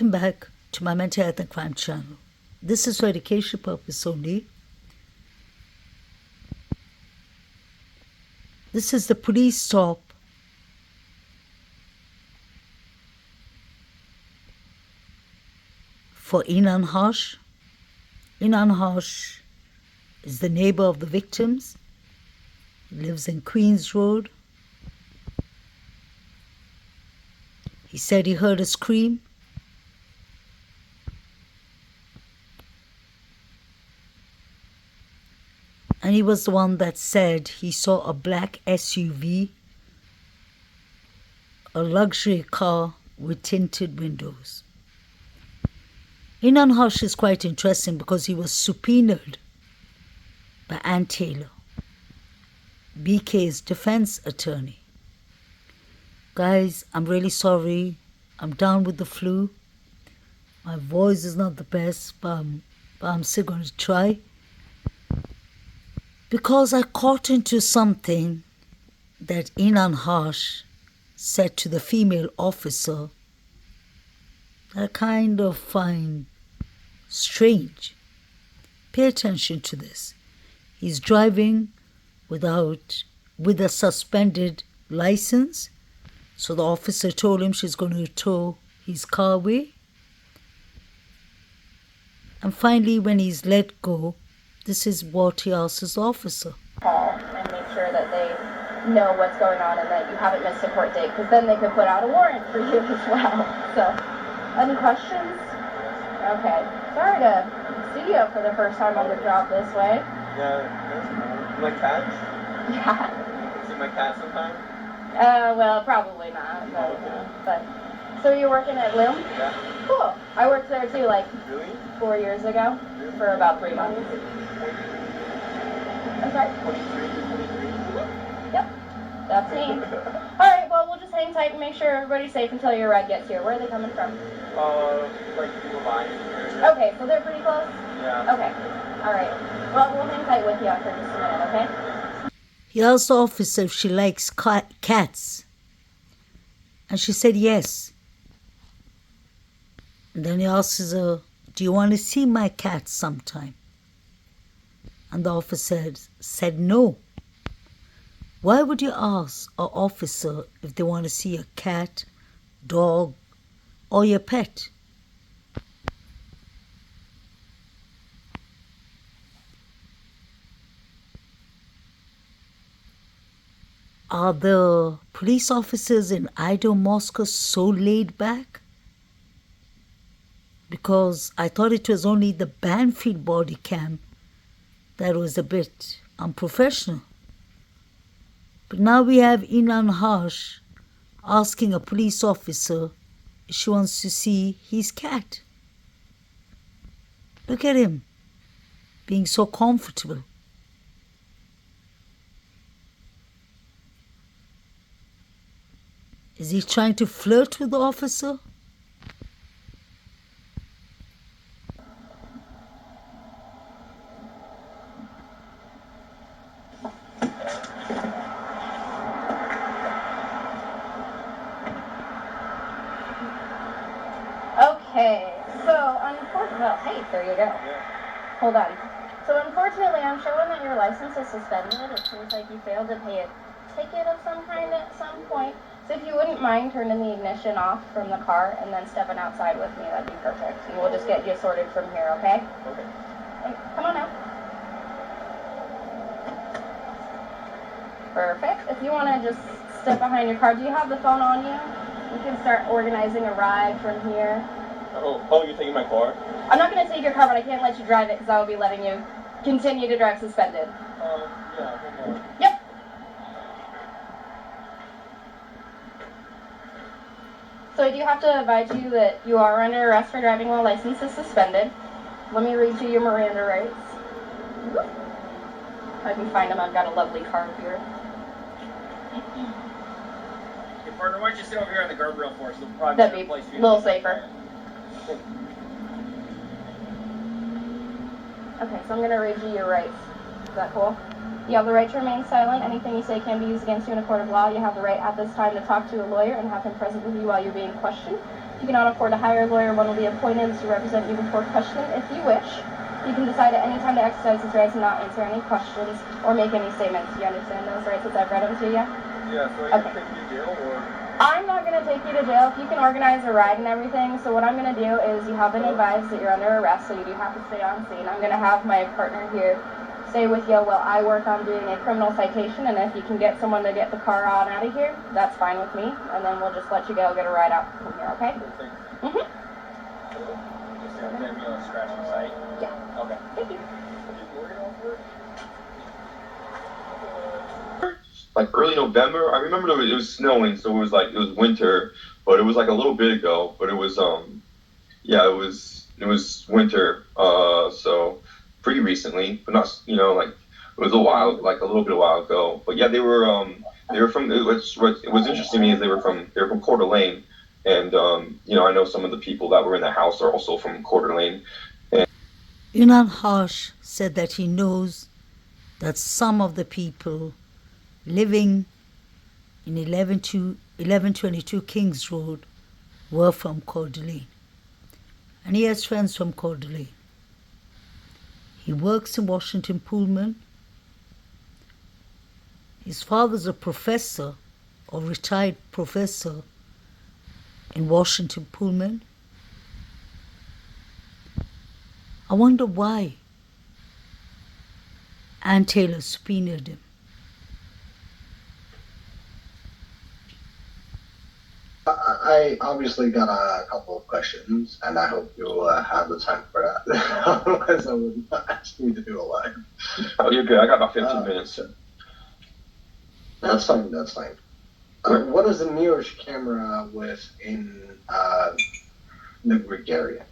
Welcome back to my Mental Health and Crime channel. This is for education purpose only. This is the police stop for Inan. Inan is the neighbor of the victims. He lives in Queens Road. He said he heard a scream. And he was the one that said he saw a black SUV, a luxury car with tinted windows. Inan is quite interesting because he was subpoenaed by Ann Taylor, BK's defense attorney. Guys, I'm really sorry. I'm down with the flu. My voice is not the best, but I'm still going to try. Because I caught into something that Inan said to the female officer that I kind of find strange. Pay attention to this. He's driving with a suspended license. So the officer told him she's going to tow his car away. And finally, when he's let go, this is what he asks his officer. Call and make sure that they know what's going on and that you haven't missed a court date, because then they could put out a warrant for you as well. So, any questions? Okay. Sorry to see you for the first time on the job this way. Yeah, my cats? Yeah. See my cat sometime? Well, probably not. But, okay. So you're working at Loom? Yeah. Cool. I worked there too, like Really? 4 years ago, for about 3 months. I'm sorry? 23. Yep. That's me. Alright, well, we'll just hang tight and make sure everybody's safe until your ride gets here. Where are they coming from? Like people buying area. Okay, so they're pretty close? Yeah. Okay. Alright. Well, we'll hang tight with you for just a minute, okay? He asked the officer if she likes cats. And she said yes. And then he asks her, do you want to see my cat sometime? And the officer said no. Why would you ask an officer if they want to see a cat, dog, or your pet? Are the police officers in Idaho, Moscow so laid back? Because I thought it was only the Banfield body cam that was a bit unprofessional. But now we have Inan asking a police officer if she wants to see his cat. Look at him, being so comfortable. Is he trying to flirt with the officer? Okay, so well, hey, there you go. Yeah. Hold on. So unfortunately, I'm showing that your license is suspended. It seems like you failed to pay a ticket of some kind at some point. So if you wouldn't mind turning the ignition off from the car and then stepping outside with me, that'd be perfect. And we'll just get you sorted from here, okay? Okay. Come on now. Perfect. If you want to just step behind your car, do you have the phone on you? We can start organizing a ride from here. Oh, you're taking my car? I'm not going to take your car, but I can't let you drive it because I will be letting you continue to drive suspended. Yeah, hold on. Yep. So I do have to advise you that you are under arrest for driving while license is suspended. Let me read you your Miranda rights. If I can find them, I've got a lovely card here. Hey, partner, why don't you sit over here on the guardrail for us? It'll probably That'd better be place for a you. little safer. Okay, so I'm going to read you your rights. Is that cool? You have the right to remain silent. Anything you say can be used against you in a court of law. You have the right at this time to talk to a lawyer and have him present with you while you're being questioned. If you cannot afford to hire a lawyer, one will be appointed to represent you before questioning if you wish. You can decide at any time to exercise these rights and not answer any questions or make any statements. Do you understand those rights as I've read them to you? Yeah, so I can take you to jail or? I'm not going to take you to jail. If you can organize a ride and everything, so what I'm going to do is you have been advised that you're under arrest, so you do have to stay on scene. I'm going to have my partner here stay with you while I work on doing a criminal citation, and if you can get someone to get the car on out of here, that's fine with me, and then we'll just let you go get a ride out from here, okay? Mm-hmm. Just have me on a scratch on site? Yeah. Okay. Thank you. Like early November, I remember it was snowing, so it was winter, but it was like a little bit ago, but it was it was winter, so pretty recently, but not, like it was a little bit a while ago. But yeah, they were from, it was interesting to me is they were from Coeur d'Alene, and I know some of the people that were in the house are also from Coeur d'Alene. Inan Harsh said that he knows that some of the people living in 1122 Kings Road were from Coeur d'Alene. And he has friends from Coeur d'Alene. He works in Washington Pullman. His father's a professor or retired professor in Washington Pullman. I wonder why Ann Taylor subpoenaed him. I obviously got a couple of questions, and I hope you'll have the time for that. Otherwise, I would not ask you to do a live. Oh, you're good. I got about 15 minutes. That's fine. That's fine. What is the nearest camera within the Greek area?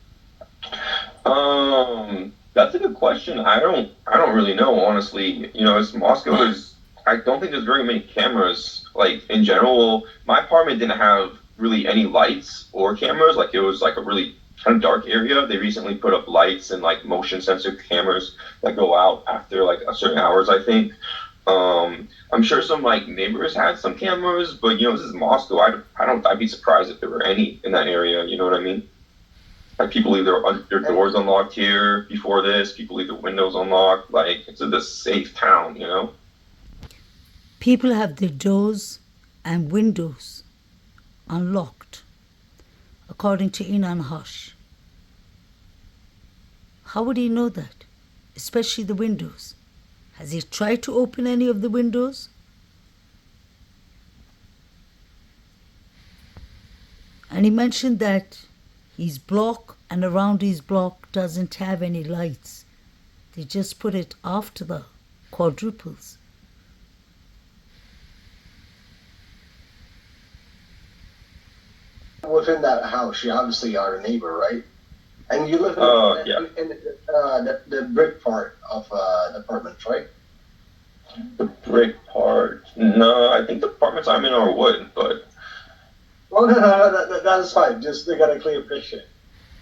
That's a good question. I don't really know, honestly. Moscow is. I don't think there's very many cameras. Like in general, my apartment didn't have really any lights or cameras. Like it was like a really kind of dark area. They recently put up lights and like motion sensor cameras that go out after like a certain hours, I think. I'm sure some like neighbors had some cameras, but this is Moscow. I'd be surprised if there were any in that area. You know what I mean? Like people leave their doors unlocked here before this. People leave their windows unlocked. Like it's a safe town, People have their doors and windows unlocked, according to Inan Harsh. How would he know that? Especially the windows. Has he tried to open any of the windows? And he mentioned that his block and around his block doesn't have any lights. They just put it after the quadruples. Within that house, you obviously are a neighbor, right? And you live in the brick part of the apartment, right? The brick part? No, I think the apartments I'm in are wood, but. Oh no, that's fine. Just to get a clear picture.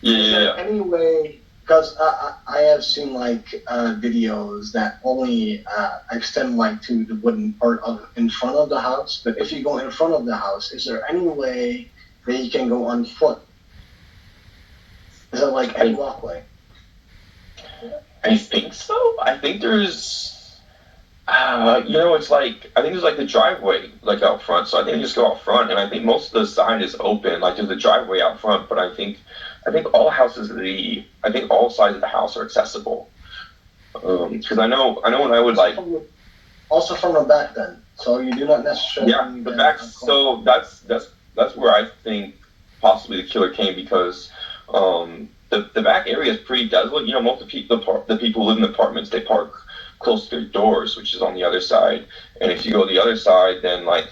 Is there any way? Because I have seen like videos that only extend like to the wooden part in front of the house. But if you go in front of the house, is there any way that you can go on foot? Is there like any walkway? I think so. I think there's. It's like I think there's like the driveway like out front. So I think you just go out front, and I think most of the sign is open. Like there's a driveway out front, but I think all houses I think all sides of the house are accessible. Because I know when I would like. Also from the back, then. So you do not necessarily. Yeah, the back. So that's where I think possibly the killer came because the back area is pretty desolate. Most of the people who live in the apartments, they park close to their doors, which is on the other side. And if you go the other side, then like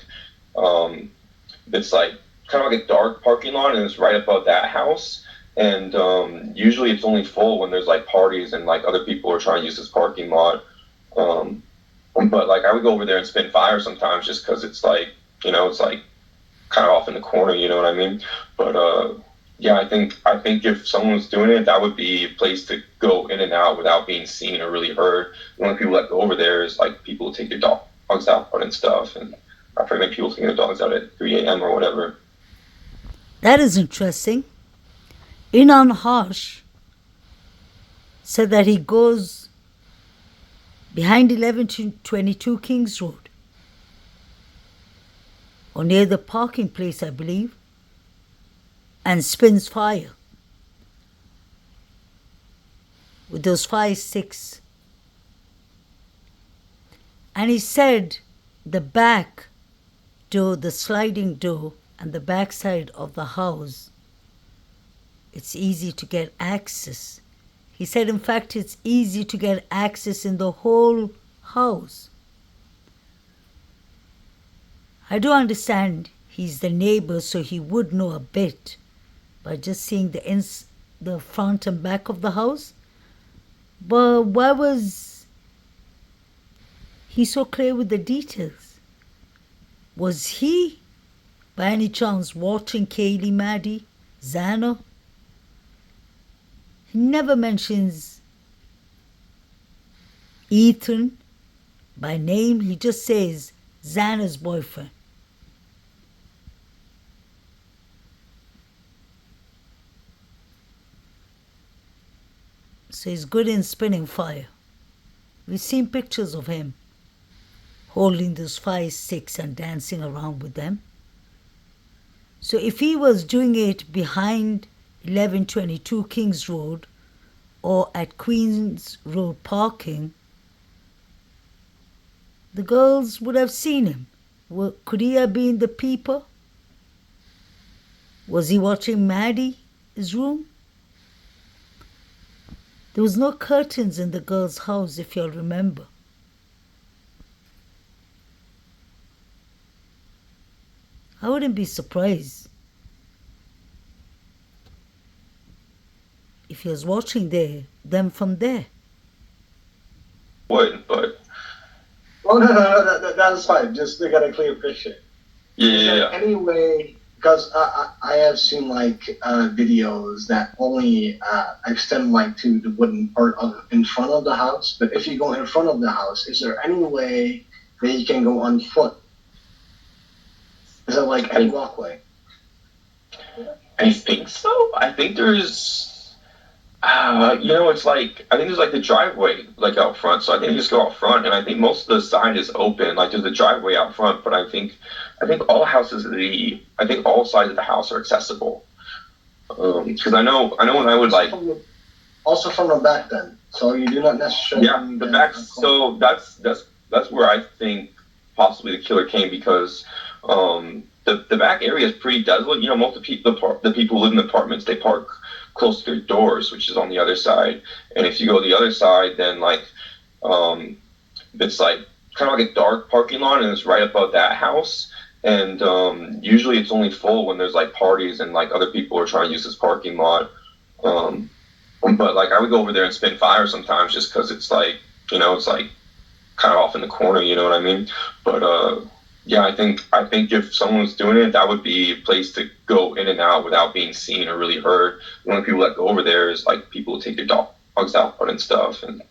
it's like kind of like a dark parking lot, and it's right above that house. And usually it's only full when there's like parties and like other people are trying to use this parking lot. But like I would go over there and spin fire sometimes just because it's like it's like kind of off in the corner, you know what I mean? But yeah, I think if someone was doing it, that would be a place to go in and out without being seen or really heard. The only people that go over there is like people who take their dogs out and stuff, and I've heard many people taking their dogs out at 3 a.m. or whatever. That is interesting. Inan Harsh said that he goes behind 1122 Kings Road, or near the parking place, I believe, and spins fire with those fire sticks. And he said the back door, the sliding door, and the back side of the house, it's easy to get access. He said, in fact, it's easy to get access in the whole house. I do understand he's the neighbor, so he would know a bit by just seeing the front and back of the house. But why was he so clear with the details? Was he, by any chance, watching Kaylee, Maddie, Xana? He never mentions Ethan by name. He just says Xana's boyfriend. So he's good in spinning fire. We've seen pictures of him holding those fire sticks and dancing around with them. So if he was doing it behind 1122 Kings Road or at Queens Road parking, the girls would have seen him. Could he have been the peeper? Was he watching Maddie's room? There was no curtains in the girl's house, if you'll remember. I wouldn't be surprised if he was watching them from there. What? But Oh no, that's fine. Just to get a clear picture. yeah. Any way, because I have seen like videos that only extend like to the wooden part in front of the house. But if you go in front of the house, is there any way that you can go on foot? Is it like a walkway? I think so. I think there's, it's like, I think there's like the driveway like out front. So I think you just go out front, and I think most of the side is open. Like there's a driveway out front, but I think all houses, I think all sides of the house are accessible. Because I know when I would like. Also from the back then. So you do not necessarily. Yeah, the back. So that's where I think possibly the killer came, because the back area is pretty desolate. Most of the people who live in the apartments, they park close to their doors, which is on the other side. And if you go to the other side, then like it's like kind of like a dark parking lot, and it's right above that house. And usually it's only full when there's like parties and like other people are trying to use this parking lot. But like I would go over there and spin fire sometimes, just because it's like it's like kind of off in the corner, you know what I mean? But yeah, I think if someone was doing it, that would be a place to go in and out without being seen or really heard. The only people that go over there is like people who take their dogs out and stuff, and